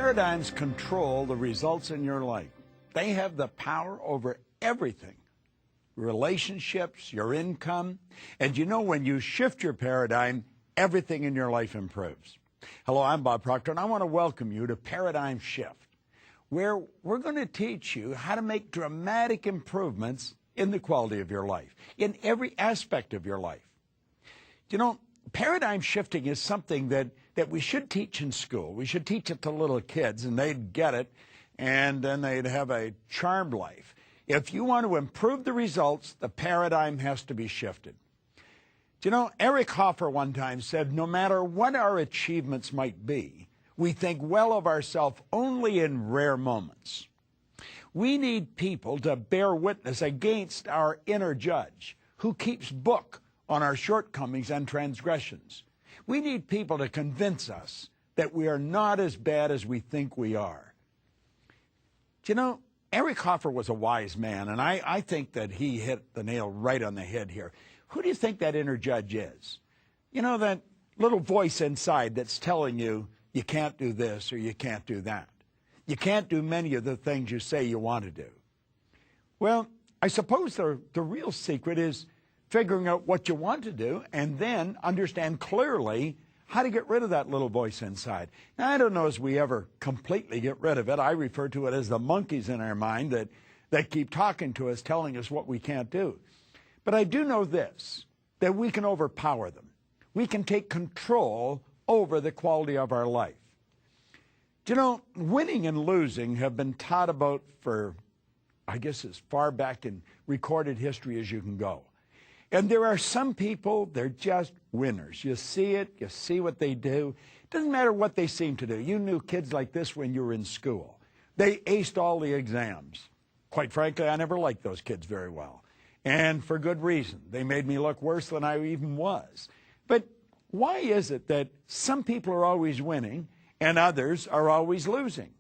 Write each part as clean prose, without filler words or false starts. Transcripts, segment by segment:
Paradigms control the results in your life. They have the power over everything. Relationships, your income. And you know, when you shift your paradigm, everything in your life improves. Hello, I'm Bob Proctor, and I want to welcome you to Paradigm Shift, where we're going to teach you how to make dramatic improvements in the quality of your life, in every aspect of your life. You know, paradigm shifting is something that we should teach in school. We should teach it to little kids, and they'd get it, and then they'd have a charmed life. If you want to improve the results, the paradigm has to be shifted. You know, Eric Hoffer one time said, no matter what our achievements might be, we think well of ourselves only in rare moments. We need people to bear witness against our inner judge, who keeps book on our shortcomings and transgressions. We need people to convince us that we are not as bad as we think we are. You know, Eric Hoffer was a wise man, and I think that he hit the nail right on the head here. Who do you think that inner judge is? You know, that little voice inside that's telling you, you can't do this or you can't do that. You can't do many of the things you say you want to do. Well, I suppose the real secret is figuring out what you want to do and then understand clearly how to get rid of that little voice inside. Now, I don't know as we ever completely get rid of it. I refer to it as the monkeys in our mind that keep talking to us, telling us what we can't do. But I do know this, that we can overpower them. We can take control over the quality of our life. You know, winning and losing have been taught about for, I guess, as far back in recorded history as you can go. And there are some people, they're just winners. You see it, you see what they do. It doesn't matter what they seem to do. You knew kids like this when you were in school. They aced all the exams. Quite frankly, I never liked those kids very well. And for good reason. They made me look worse than I even was. But why is it that some people are always winning and others are always losing?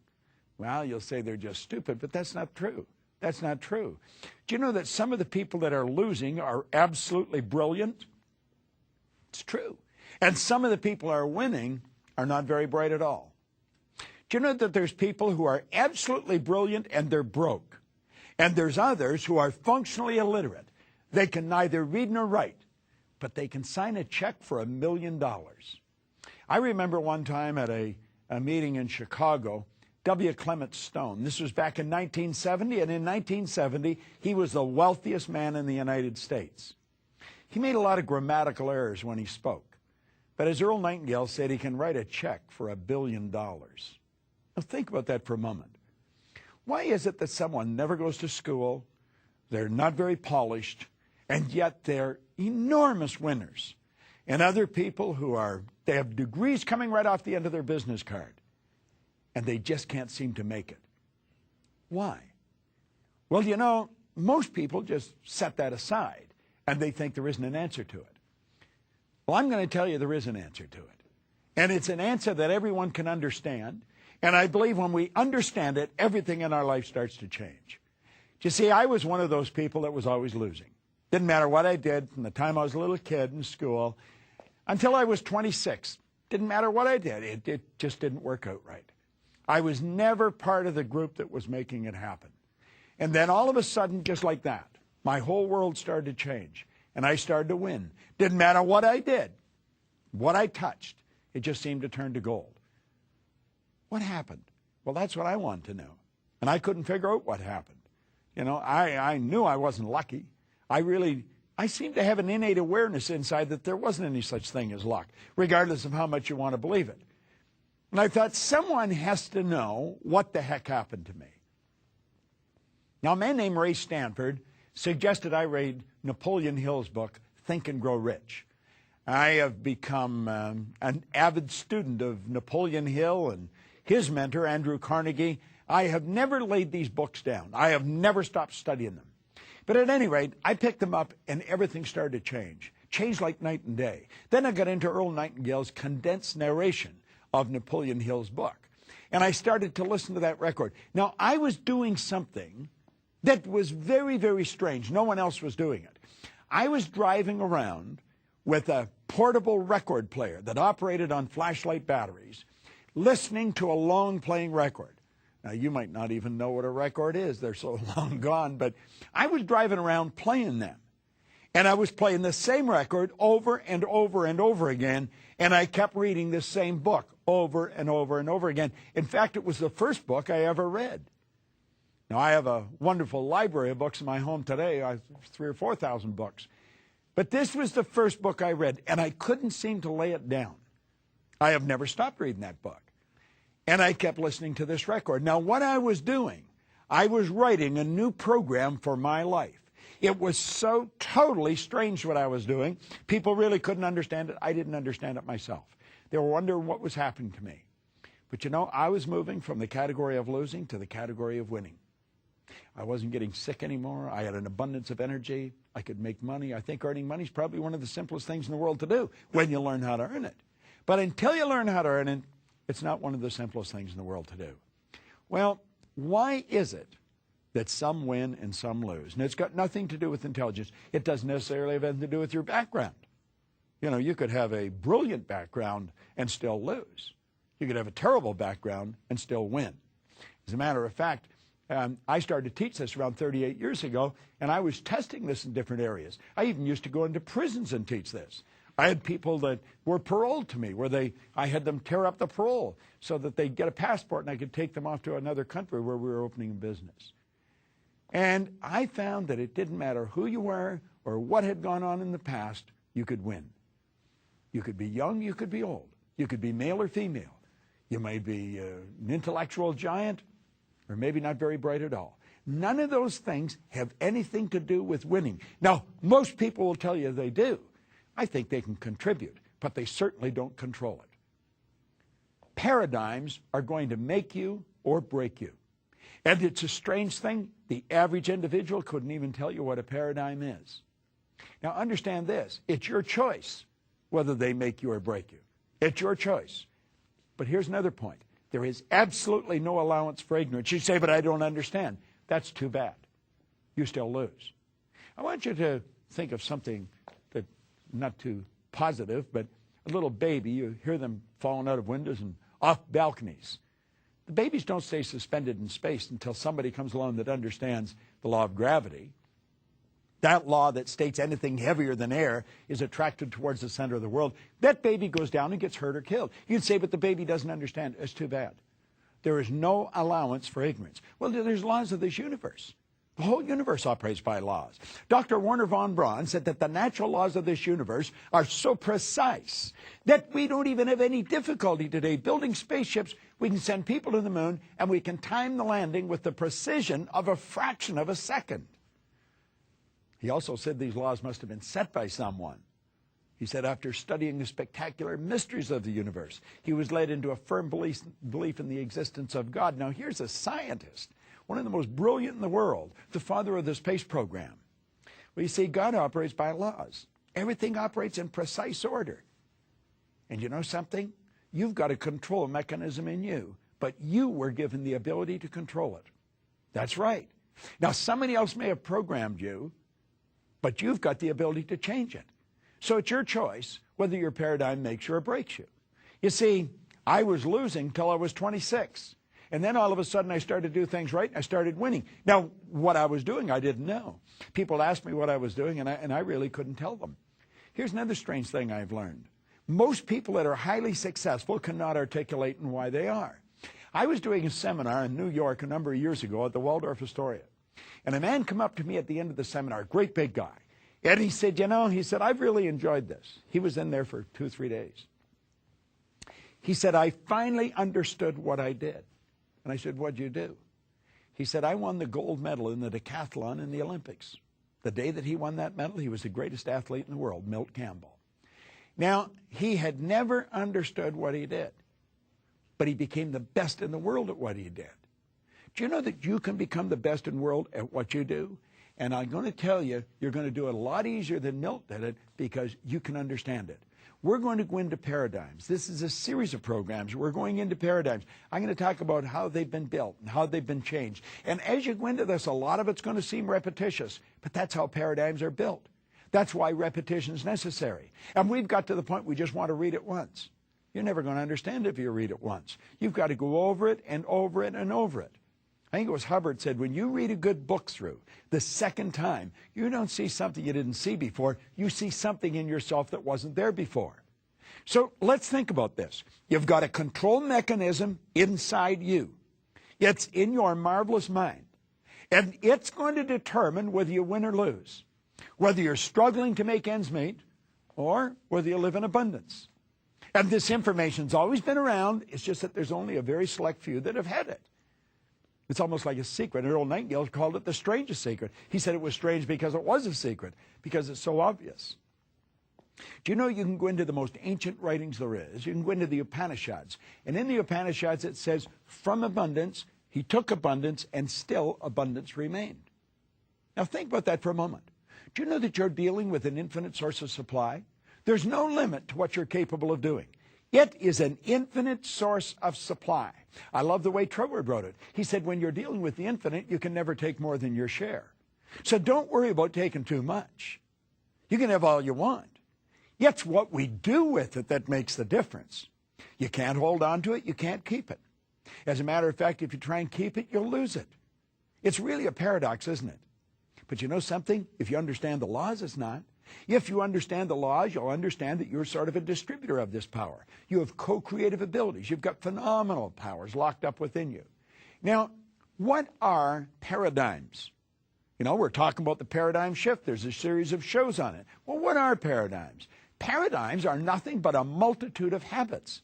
Well, you'll say they're just stupid, but that's not true. That's not true. Do you know that some of the people that are losing are absolutely brilliant? It's true. And some of the people who are winning are not very bright at all. Do you know that there's people who are absolutely brilliant and they're broke? And there's others who are functionally illiterate. They can neither read nor write, but they can sign a check for $1 million. I remember one time at a meeting in Chicago, W. Clement Stone. This was back in 1970, and in 1970, he was the wealthiest man in the United States. He made a lot of grammatical errors when he spoke, but as Earl Nightingale said, he can write a check for $1 billion. Now think about that for a moment. Why is it that someone never goes to school, they're not very polished, and yet they're enormous winners? And other people they have degrees coming right off the end of their business card, and they just can't seem to make it. Why? Well, you know, most people just set that aside, and they think there isn't an answer to it. Well, I'm going to tell you there is an answer to it. And it's an answer that everyone can understand. And I believe when we understand it, everything in our life starts to change. You see, I was one of those people that was always losing. Didn't matter what I did from the time I was a little kid in school until I was 26. Didn't matter what I did. It just didn't work out right. I was never part of the group that was making it happen. And then all of a sudden, just like that, my whole world started to change. And I started to win. Didn't matter what I did, what I touched. It just seemed to turn to gold. What happened? Well, that's what I wanted to know. And I couldn't figure out what happened. You know, I knew I wasn't lucky. I seemed to have an innate awareness inside that there wasn't any such thing as luck, regardless of how much you want to believe it. And I thought, someone has to know what the heck happened to me. Now, a man named Ray Stanford suggested I read Napoleon Hill's book, Think and Grow Rich. I have become an avid student of Napoleon Hill and his mentor, Andrew Carnegie. I have never laid these books down. I have never stopped studying them. But at any rate, I picked them up and everything started to change. Changed like night and day. Then I got into Earl Nightingale's condensed narration of Napoleon Hill's book. And I started to listen to that record. Now, I was doing something that was very, very strange. No one else was doing it. I was driving around with a portable record player that operated on flashlight batteries, listening to a long-playing record. Now, you might not even know what a record is. They're so long gone. But I was driving around playing them. And I was playing the same record over and over and over again. And I kept reading the same book over and over and over again. In fact, it was the first book I ever read. Now, I have a wonderful library of books in my home today. I have 3,000 or 4,000 books. But this was the first book I read, and I couldn't seem to lay it down. I have never stopped reading that book. And I kept listening to this record. Now, what I was doing, I was writing a new program for my life. It was so totally strange what I was doing. People really couldn't understand it. I didn't understand it myself. They were wondering what was happening to me. But you know, I was moving from the category of losing to the category of winning. I wasn't getting sick anymore. I had an abundance of energy. I could make money. I think earning money is probably one of the simplest things in the world to do when you learn how to earn it. But until you learn how to earn it, it's not one of the simplest things in the world to do. Well, why is it that some win and some lose? And it's got nothing to do with intelligence. It doesn't necessarily have anything to do with your background. You know, you could have a brilliant background and still lose. You could have a terrible background and still win. As a matter of fact, I started to teach this around 38 years ago, and I was testing this in different areas. I even used to go into prisons and teach this. I had people that were paroled to me where I had them tear up the parole so that they'd get a passport and I could take them off to another country where we were opening a business. And I found that it didn't matter who you were or what had gone on in the past, you could win. You could be young, you could be old. You could be male or female. You may be an intellectual giant or maybe not very bright at all. None of those things have anything to do with winning. Now, most people will tell you they do. I think they can contribute, but they certainly don't control it. Paradigms are going to make you or break you. And it's a strange thing. The average individual couldn't even tell you what a paradigm is. Now, understand this. It's your choice whether they make you or break you. It's your choice. But here's another point. There is absolutely no allowance for ignorance. You say, but I don't understand. That's too bad. You still lose. I want you to think of something that not too positive, but a little baby. You hear them falling out of windows and off balconies. The babies don't stay suspended in space until somebody comes along that understands the law of gravity. That law that states anything heavier than air is attracted towards the center of the world. That baby goes down and gets hurt or killed. You'd say, but the baby doesn't understand. It's too bad. There is no allowance for ignorance. Well, there's laws of this universe. The whole universe operates by laws. Dr. Werner von Braun said that the natural laws of this universe are so precise that we don't even have any difficulty today building spaceships. We can send people to the moon, and we can time the landing with the precision of a fraction of a second. He also said these laws must have been set by someone. He said after studying the spectacular mysteries of the universe, he was led into a firm belief in the existence of God. Now, here's a scientist, one of the most brilliant in the world, the father of the space program. Well, you see, God operates by laws. Everything operates in precise order. And you know something? You've got a control mechanism in you, but you were given the ability to control it. That's right. Now, somebody else may have programmed you, but you've got the ability to change it. So it's your choice whether your paradigm makes you or breaks you. You see, I was losing till I was 26. And then all of a sudden I started to do things right. And I started winning. Now, what I was doing, I didn't know. People asked me what I was doing, and I really couldn't tell them. Here's another strange thing I've learned. Most people that are highly successful cannot articulate why they are. I was doing a seminar in New York a number of years ago at the Waldorf Astoria. And a man came up to me at the end of the seminar, a great big guy. And he said, you know, he said, I've really enjoyed this. He was in there for 2 or 3 days. He said, I finally understood what I did. And I said, what'd you do? He said, I won the gold medal in the decathlon in the Olympics. The day that he won that medal, he was the greatest athlete in the world, Milt Campbell. Now, he had never understood what he did, but he became the best in the world at what he did. Do you know that you can become the best in the world at what you do? And I'm going to tell you, you're going to do it a lot easier than Milt did it because you can understand it. We're going to go into paradigms. This is a series of programs. We're going into paradigms. I'm going to talk about how they've been built and how they've been changed. And as you go into this, a lot of it's going to seem repetitious, but that's how paradigms are built. That's why repetition is necessary. And we've got to the point we just want to read it once. You're never going to understand it if you read it once. You've got to go over it and over it and over it. I think it was Hubbard said, when you read a good book through the second time, you don't see something you didn't see before. You see something in yourself that wasn't there before. So let's think about this. You've got a control mechanism inside you. It's in your marvelous mind. And it's going to determine whether you win or lose, whether you're struggling to make ends meet or whether you live in abundance. And this information's always been around. It's just that there's only a very select few that have had it. It's almost like a secret. Earl Nightingale called it the strangest secret. He said it was strange because it was a secret, because it's so obvious. Do you know you can go into the most ancient writings there is? You can go into the Upanishads. And in the Upanishads it says, from abundance, he took abundance, and still abundance remained. Now think about that for a moment. Do you know that you're dealing with an infinite source of supply? There's no limit to what you're capable of doing. It is an infinite source of supply. I love the way Troward wrote it. He said, when you're dealing with the infinite, you can never take more than your share. So don't worry about taking too much. You can have all you want. It's what we do with it that makes the difference. You can't hold on to it. You can't keep it. As a matter of fact, if you try and keep it, you'll lose it. It's really a paradox, isn't it? But you know something? If you understand the laws, it's not. If you understand the laws, you'll understand that you're sort of a distributor of this power. You have co-creative abilities. You've got phenomenal powers locked up within you. Now, what are paradigms? You know, we're talking about the paradigm shift. There's a series of shows on it. Well, what are paradigms? Paradigms are nothing but a multitude of habits.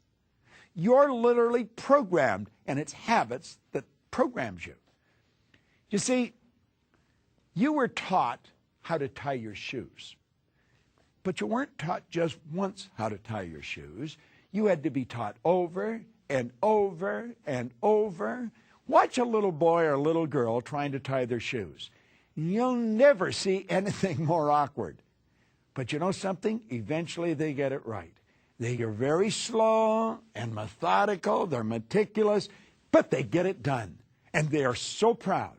You're literally programmed, and it's habits that programs you. You see, you were taught how to tie your shoes. But you weren't taught just once how to tie your shoes. You had to be taught over and over and over. Watch a little boy or a little girl trying to tie their shoes. You'll never see anything more awkward. But you know something? Eventually they get it right. They are very slow and methodical. They're meticulous, but they get it done. And they are so proud.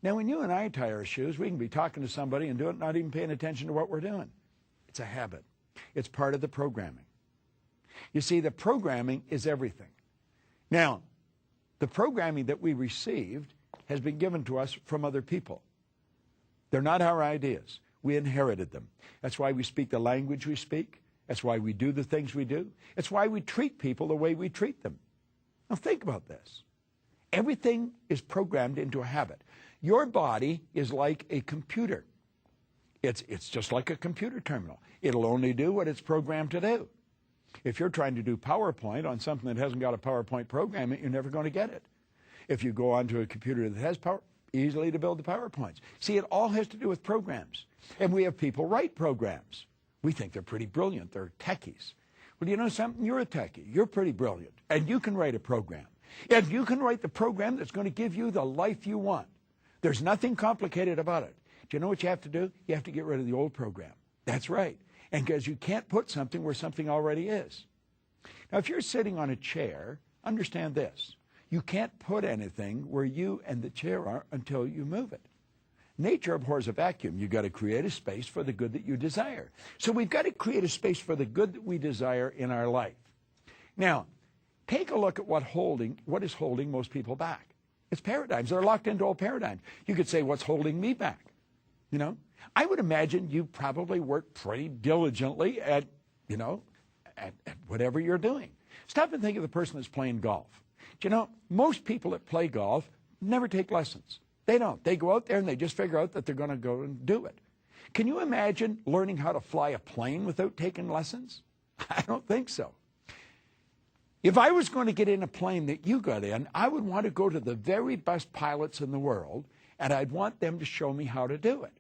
Now, when you and I tie our shoes, we can be talking to somebody and do it, not even paying attention to what we're doing. It's a habit. It's part of the programming. You see, the programming is everything. Now, the programming that we received has been given to us from other people. They're not our ideas. We inherited them. That's why we speak the language we speak. That's why we do the things we do. It's why we treat people the way we treat them. Now, think about this. Everything is programmed into a habit. Your body is like a computer. It's just like a computer terminal. It'll only do what it's programmed to do. If you're trying to do PowerPoint on something that hasn't got a PowerPoint program, you're never going to get it. If you go onto a computer that has power, easily to build the PowerPoints. See, it all has to do with programs. And we have people write programs. We think they're pretty brilliant. They're techies. Well, you know something? You're a techie. You're pretty brilliant. And you can write a program. And you can write the program that's going to give you the life you want. There's nothing complicated about it. Do you know what you have to do? You have to get rid of the old program. That's right. And because you can't put something where something already is. Now, if you're sitting on a chair, understand this. You can't put anything where you and the chair are until you move it. Nature abhors a vacuum. You've got to create a space for the good that you desire. So we've got to create a space for the good that we desire in our life. Now, take a look at what is holding most people back. It's paradigms. They're locked into old paradigms. You could say, what's holding me back? You know, I would imagine you probably work pretty diligently at whatever you're doing. Stop and think of the person that's playing golf. Do you know, most people that play golf never take lessons. They don't. They go out there and they just figure out that they're going to go and do it. Can you imagine learning how to fly a plane without taking lessons? I don't think so. If I was going to get in a plane that you got in, I would want to go to the very best pilots in the world, and I'd want them to show me how to do it.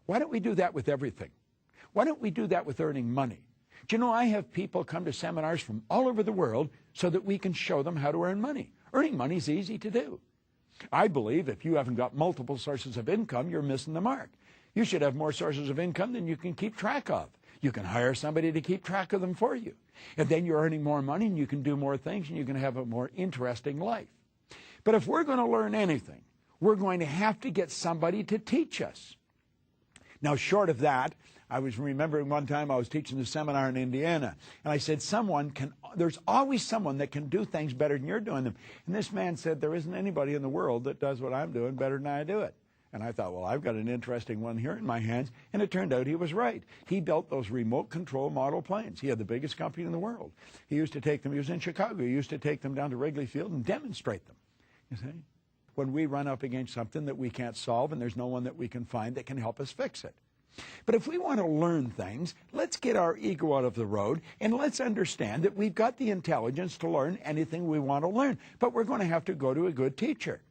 Why don't we do that with everything? Why don't we do that with earning money? Do you know, I have people come to seminars from all over the world so that we can show them how to earn money. Earning money is easy to do. I believe if you haven't got multiple sources of income, you're missing the mark. You should have more sources of income than you can keep track of. You can hire somebody to keep track of them for you. And then you're earning more money and you can do more things and you can have a more interesting life. But if we're going to learn anything, we're going to have to get somebody to teach us. Now, short of that, I was remembering one time I was teaching a seminar in Indiana, and I said, there's always someone that can do things better than you're doing them. And this man said, there isn't anybody in the world that does what I'm doing better than I do it. And I thought, well, I've got an interesting one here in my hands. And it turned out he was right. He built those remote control model planes. He had the biggest company in the world. He used to take them, he was in Chicago, he used to take them down to Wrigley Field and demonstrate them. You see? When we run up against something that we can't solve and there's no one that we can find that can help us fix it. But if we want to learn things, let's get our ego out of the road and let's understand that we've got the intelligence to learn anything we want to learn. But we're going to have to go to a good teacher.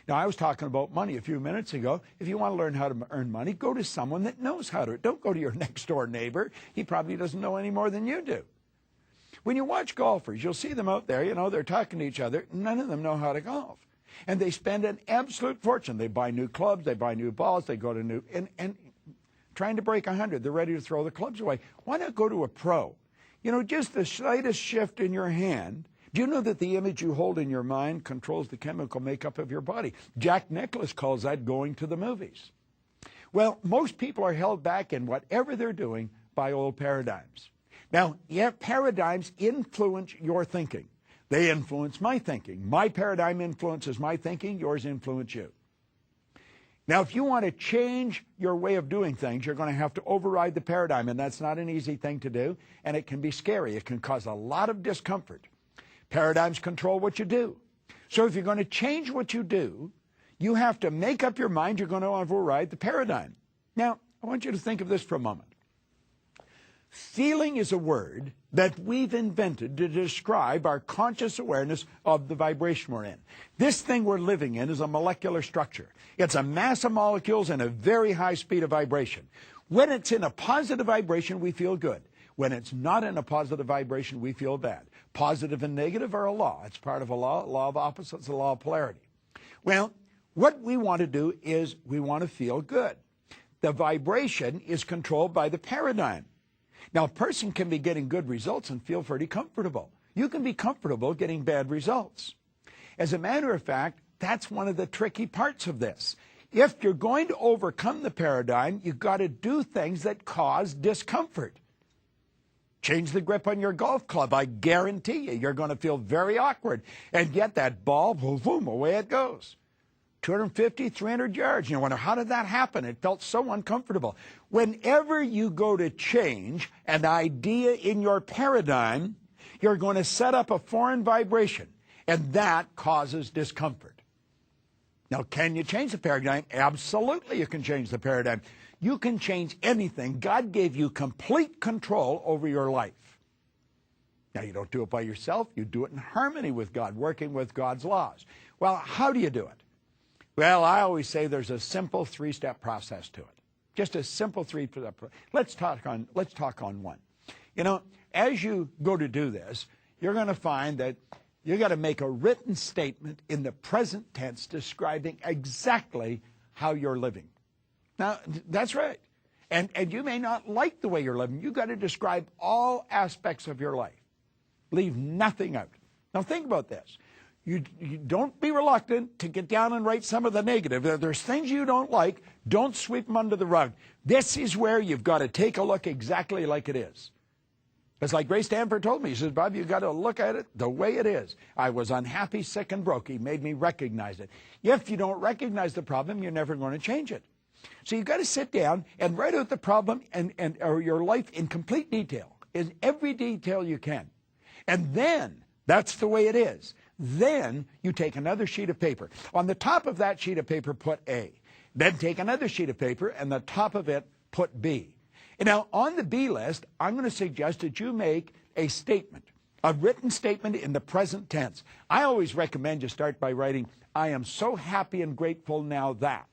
Now, I was talking about money a few minutes ago. If you want to learn how to earn money, go to someone that knows how to. Don't go to your next door neighbor. He probably doesn't know any more than you do. When you watch golfers, you'll see them out there, they're talking to each other. None of them know how to golf. And they spend an absolute fortune. They buy new clubs, they buy new balls, they go to new, and trying to break 100, they're ready to throw the clubs away. Why not go to a pro? Just the slightest shift in your hand. Do you know that the image you hold in your mind controls the chemical makeup of your body? Jack Nicklaus calls that going to the movies. Well, most people are held back in whatever they're doing by old paradigms. Now, paradigms influence your thinking. They influence my thinking. My paradigm influences my thinking. Yours influence you. Now, if you want to change your way of doing things, you're going to have to override the paradigm, and that's not an easy thing to do, and it can be scary. It can cause a lot of discomfort. Paradigms control what you do. So if you're going to change what you do, you have to make up your mind you're going to override the paradigm. Now, I want you to think of this for a moment. Feeling is a word that we've invented to describe our conscious awareness of the vibration we're in. This thing we're living in is a molecular structure. It's a mass of molecules and a very high speed of vibration. When it's in a positive vibration, we feel good. When it's not in a positive vibration, we feel bad. Positive and negative are a law. It's part of a law of opposites, a law of polarity. Well, what we want to do is we want to feel good. The vibration is controlled by the paradigm. Now, a person can be getting good results and feel pretty comfortable. You can be comfortable getting bad results. As a matter of fact, that's one of the tricky parts of this. If you're going to overcome the paradigm, you've got to do things that cause discomfort. Change the grip on your golf club. I guarantee you're going to feel very awkward. And get that ball, boom, boom, away it goes. 250, 300 yards. You wonder, how did that happen? It felt so uncomfortable. Whenever you go to change an idea in your paradigm, you're going to set up a foreign vibration, and that causes discomfort. Now, can you change the paradigm? Absolutely, you can change the paradigm. You can change anything. God gave you complete control over your life. Now, you don't do it by yourself. You do it in harmony with God, working with God's laws. Well, how do you do it? Well, I always say there's a simple three-step process to it. Just a simple three-step process. Let's talk on one. As you go to do this, you're going to find that you got to make a written statement in the present tense describing exactly how you're living. Now, that's right. And you may not like the way you're living. You've got to describe all aspects of your life. Leave nothing out. Now, think about this. You don't be reluctant to get down and write some of the negative. If there's things you don't like, don't sweep them under the rug. This is where you've got to take a look exactly like it is. It's like Ray Stanford told me. He says, Bob, you've got to look at it the way it is. I was unhappy, sick, and broke. He made me recognize it. If you don't recognize the problem, you're never going to change it. So you've got to sit down and write out the problem or your life in complete detail, in every detail you can. And then, that's the way it is. Then you take another sheet of paper. On the top of that sheet of paper, put A. Then take another sheet of paper, and the top of it, put B. And now, on the B list, I'm going to suggest that you make a statement, a written statement in the present tense. I always recommend you start by writing, I am so happy and grateful now that.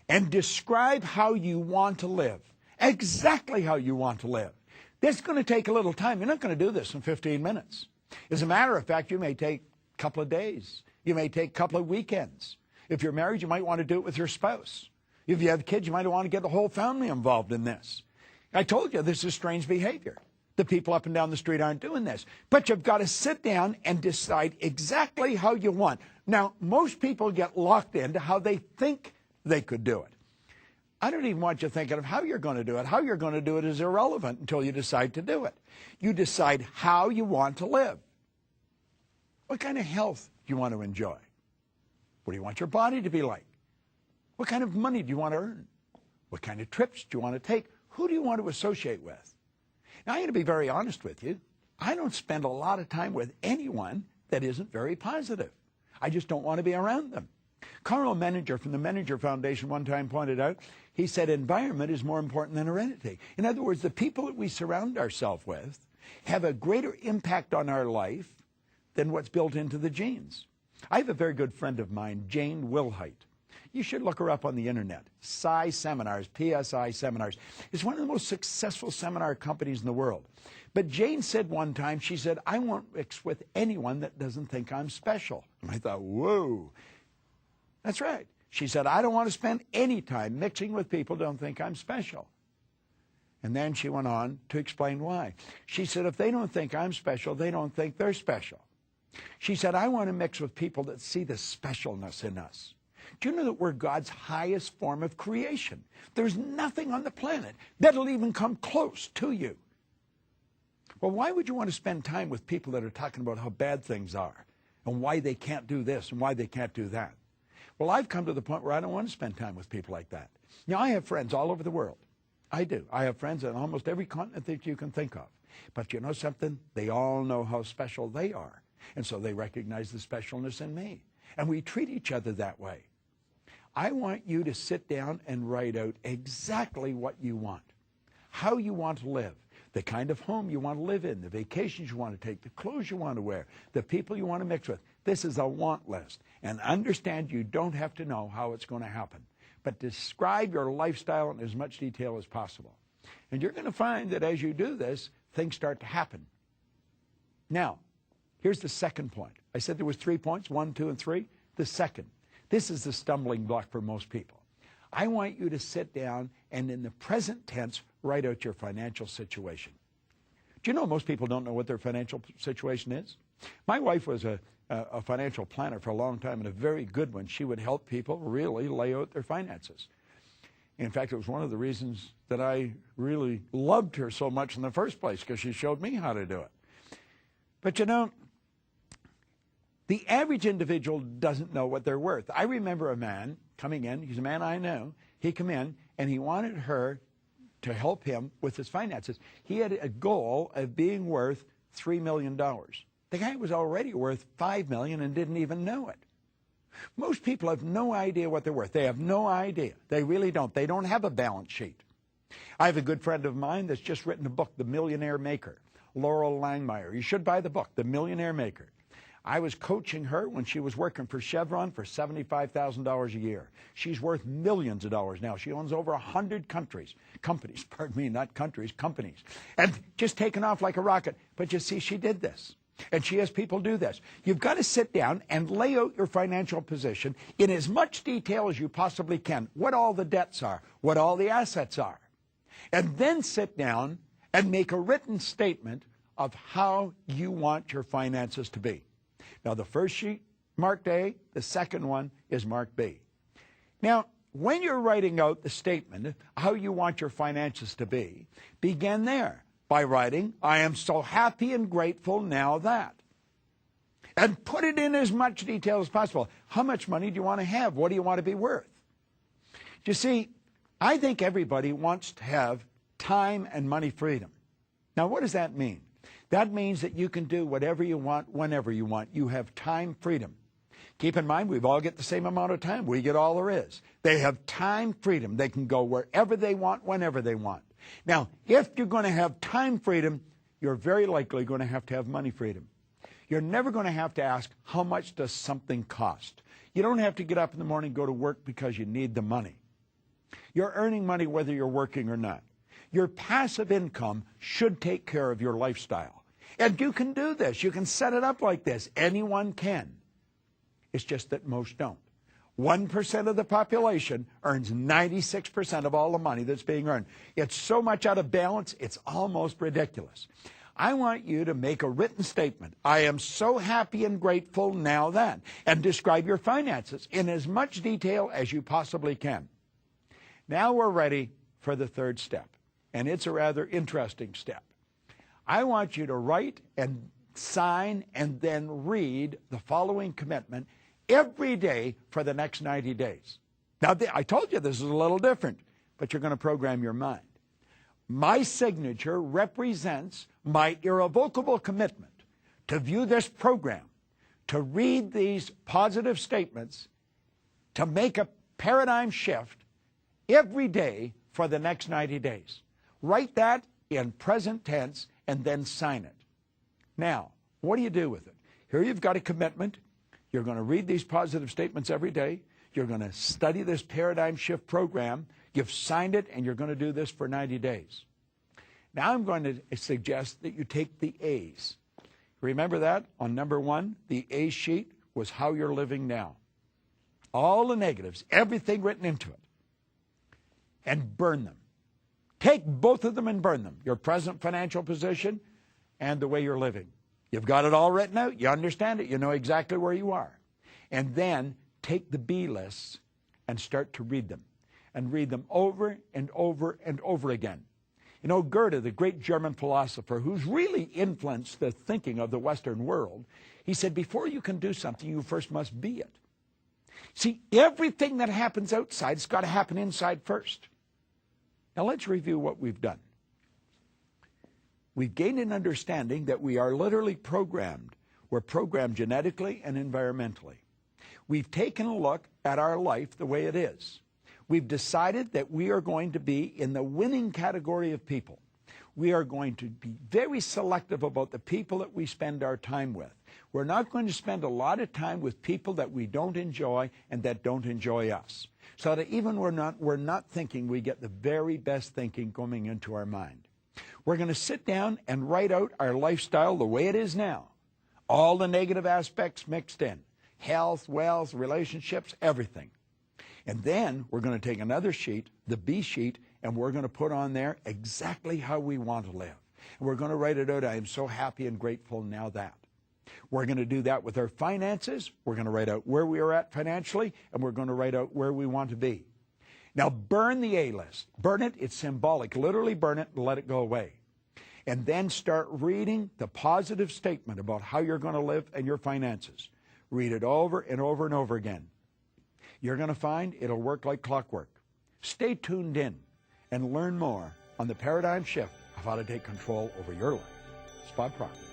And describe how you want to live, exactly how you want to live. This is going to take a little time. You're not going to do this in 15 minutes. As a matter of fact, you may take a couple of days. You may take a couple of weekends. If you're married, you might want to do it with your spouse. If you have kids, you might want to get the whole family involved in this. I told you this is strange behavior. The people up and down the street aren't doing this. But you've got to sit down and decide exactly how you want. Now, most people get locked into how they think they could do it. I don't even want you thinking of how you're going to do it. How you're going to do it is irrelevant until you decide to do it. You decide how you want to live. What kind of health do you want to enjoy? What do you want your body to be like? What kind of money do you want to earn? What kind of trips do you want to take? Who do you want to associate with? Now, I'm going to be very honest with you. I don't spend a lot of time with anyone that isn't very positive. I just don't want to be around them. Carl Menninger from the Menninger Foundation one time pointed out, he said environment is more important than heredity. In other words, the people that we surround ourselves with have a greater impact on our life than what's built into the genes. I have a very good friend of mine, Jane Wilhite. You should look her up on the internet. PSI Seminars, PSI Seminars. It's one of the most successful seminar companies in the world. But Jane said one time, she said, I won't mix with anyone that doesn't think I'm special. And I thought, whoa. That's right. She said, I don't want to spend any time mixing with people who don't think I'm special. And then she went on to explain why. She said, if they don't think I'm special, they don't think they're special. She said, I want to mix with people that see the specialness in us. Do you know that we're God's highest form of creation? There's nothing on the planet that'll even come close to you. Well, why would you want to spend time with people that are talking about how bad things are and why they can't do this and why they can't do that? Well, I've come to the point where I don't want to spend time with people like that. Now, I have friends all over the world. I do. I have friends on almost every continent that you can think of. But you know something? They all know how special they are. And so they recognize the specialness in me. And we treat each other that way. I want you to sit down and write out exactly what you want, how you want to live, the kind of home you want to live in, the vacations you want to take, the clothes you want to wear, the people you want to mix with. This is a want list. And understand you don't have to know how it's going to happen. But describe your lifestyle in as much detail as possible. And you're going to find that as you do this, things start to happen. Now, here's the second point. I said there was 3 points, 1, 2, and 3. The second. This is the stumbling block for most people. I want you to sit down and in the present tense, write out your financial situation. Do you know most people don't know what their financial situation is? My wife was a financial planner for a long time and a very good one. She would help people really lay out their finances. In fact, it was one of the reasons that I really loved her so much in the first place, because she showed me how to do it. But you know, the average individual doesn't know what they're worth. I remember a man coming in. He's a man I know. He came in, and he wanted her to help him with his finances. He had a goal of being worth $3 million. The guy was already worth $5 million and didn't even know it. Most people have no idea what they're worth. They have no idea. They really don't. They don't have a balance sheet. I have a good friend of mine that's just written a book, The Millionaire Maker, Laurel Langmeyer. You should buy the book, The Millionaire Maker. I was coaching her when she was working for Chevron for $75,000 a year. She's worth millions of dollars now. She owns over 100 companies, not countries, companies. And just taken off like a rocket. But you see, she did this. And she has people do this. You've got to sit down and lay out your financial position in as much detail as you possibly can. What all the debts are, what all the assets are. And then sit down and make a written statement of how you want your finances to be. Now, the first sheet, marked A. The second one is marked B. Now, when you're writing out the statement, how you want your finances to be, begin there by writing, I am so happy and grateful now that. And put it in as much detail as possible. How much money do you want to have? What do you want to be worth? You see, I think everybody wants to have time and money freedom. Now, what does that mean? That means that you can do whatever you want, whenever you want. You have time freedom. Keep in mind, we've all get the same amount of time. We get all there is. They have time freedom. They can go wherever they want, whenever they want. Now, if you're going to have time freedom, you're very likely going to have money freedom. You're never going to have to ask, how much does something cost? You don't have to get up in the morning and go to work because you need the money. You're earning money whether you're working or not. Your passive income should take care of your lifestyle. And you can do this. You can set it up like this. Anyone can. It's just that most don't. 1% of the population earns 96% of all the money that's being earned. It's so much out of balance, it's almost ridiculous. I want you to make a written statement. I am so happy and grateful now that. And describe your finances in as much detail as you possibly can. Now we're ready for the third step, and it's a rather interesting step. I want you to write and sign and then read the following commitment every day for the next 90 days. Now, I told you this is a little different, but you're going to program your mind. My signature represents my irrevocable commitment to view this program, to read these positive statements, to make a paradigm shift every day for the next 90 days. Write that in present tense and then sign it. Now, what do you do with it? Here you've got a commitment. You're going to read these positive statements every day. You're going to study this paradigm shift program. You've signed it, and you're going to do this for 90 days. Now I'm going to suggest that you take the A's. Remember that? On number 1, the A sheet was how you're living now. All the negatives, everything written into it. And burn them. Take both of them and burn them. Your present financial position and the way you're living. You've got it all written out. You understand it. You know exactly where you are. And then take the B lists and start to read them. And read them over and over and over again. You know, Goethe, the great German philosopher who's really influenced the thinking of the Western world, he said, before you can do something, you first must be it. See, everything that happens outside has got to happen inside first. Now let's review what we've done. We've gained an understanding that we are literally programmed. We're programmed genetically and environmentally. We've taken a look at our life the way it is. We've decided that we are going to be in the winning category of people. We are going to be very selective about the people that we spend our time with. We're not going to spend a lot of time with people that we don't enjoy and that don't enjoy us. So that even we're not thinking, we get the very best thinking coming into our mind. We're going to sit down and write out our lifestyle the way it is now. All the negative aspects mixed in. Health, wealth, relationships, everything. And then we're going to take another sheet, the B sheet, and we're going to put on there exactly how we want to live. And we're going to write it out, I am so happy and grateful now that. We're going to do that with our finances. We're going to write out where we are at financially, and we're going to write out where we want to be. Now burn the A list. Burn it, it's symbolic. Literally burn it and let it go away. And then start reading the positive statement about how you're going to live and your finances. Read it over and over and over again. You're going to find it'll work like clockwork. Stay tuned in and learn more on the paradigm shift of how to take control over your life. It's Bob Proctor.